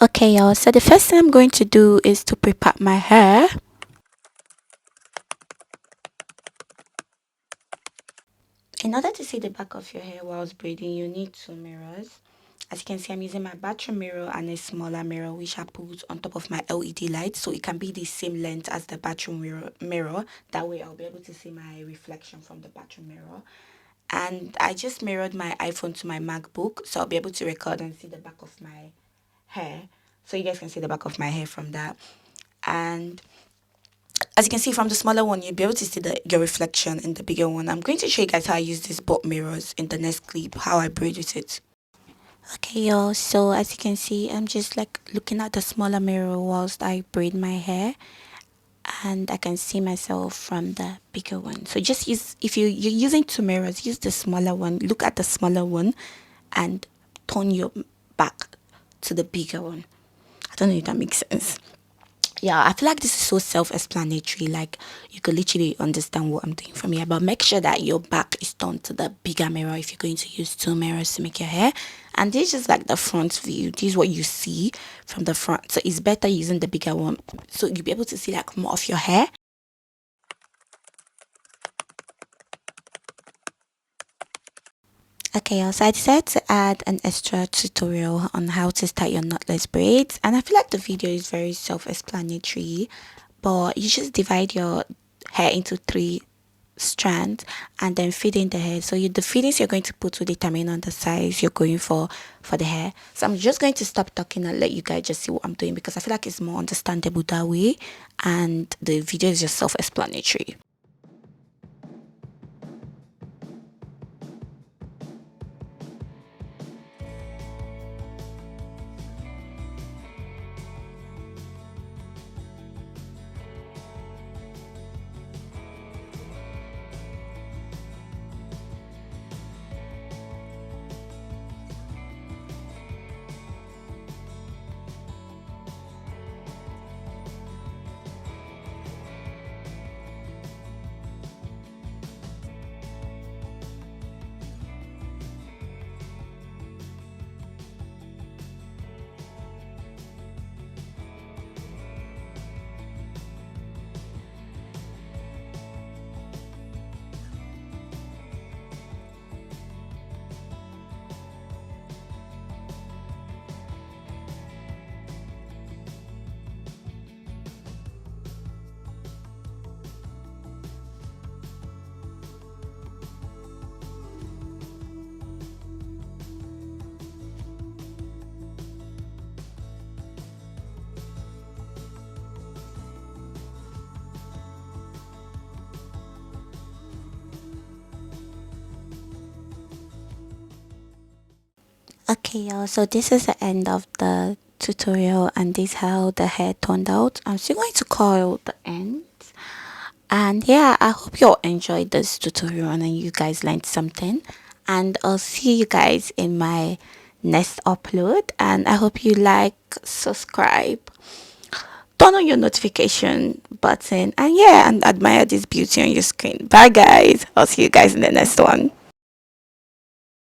Okay, y'all, so the first thing I'm going to do is to prepare my hair. In order to see the back of your hair whilst braiding, you need two mirrors. As you can see, I'm using my bathroom mirror and a smaller mirror which I put on top of my LED light so it can be the same length as the bathroom mirror. That way I'll be able to see my reflection from the bathroom mirror. And I just mirrored my iPhone to my MacBook so I'll be able to record and see the back of my hair. So you guys can see the back of my hair from that. And as you can see from the smaller one, you'll be able to see your reflection in the bigger one. I'm going to show you guys how I use these butt mirrors in the next clip, how I braid with it. Okay, y'all, so as you can see, I'm just like looking at the smaller mirror whilst I braid my hair, and I can see myself from the bigger one. So just use, if you're using two mirrors, use the smaller one, look at the smaller one and turn your back to the bigger one. I don't know if that makes sense. Yeah, I feel like this is so self-explanatory. Like you could literally understand what I'm doing from here. But make sure that your back is turned to the bigger mirror if you're going to use two mirrors to make your hair. And this is like the front view. This is what you see from the front. So it's better using the bigger one. So you'll be able to see like more of your hair. Okay, so I decided to add an extra tutorial on how to start your knotless braids, and I feel like the video is very self-explanatory, but you just divide your hair into three strands and then feed in the hair. So the feedings you're going to put will determine on the size you're going for the hair. So I'm just going to stop talking and let you guys just see what I'm doing because I feel like it's more understandable that way, and the video is just self-explanatory. Okay, y'all, so this is the end of the tutorial and this is how the hair turned out. I'm still going to call the end. And yeah, I hope you all enjoyed this tutorial and you guys learned something. And I'll see you guys in my next upload. And I hope you like, subscribe, turn on your notification button, and yeah, and admire this beauty on your screen. Bye guys, I'll see you guys in the next one.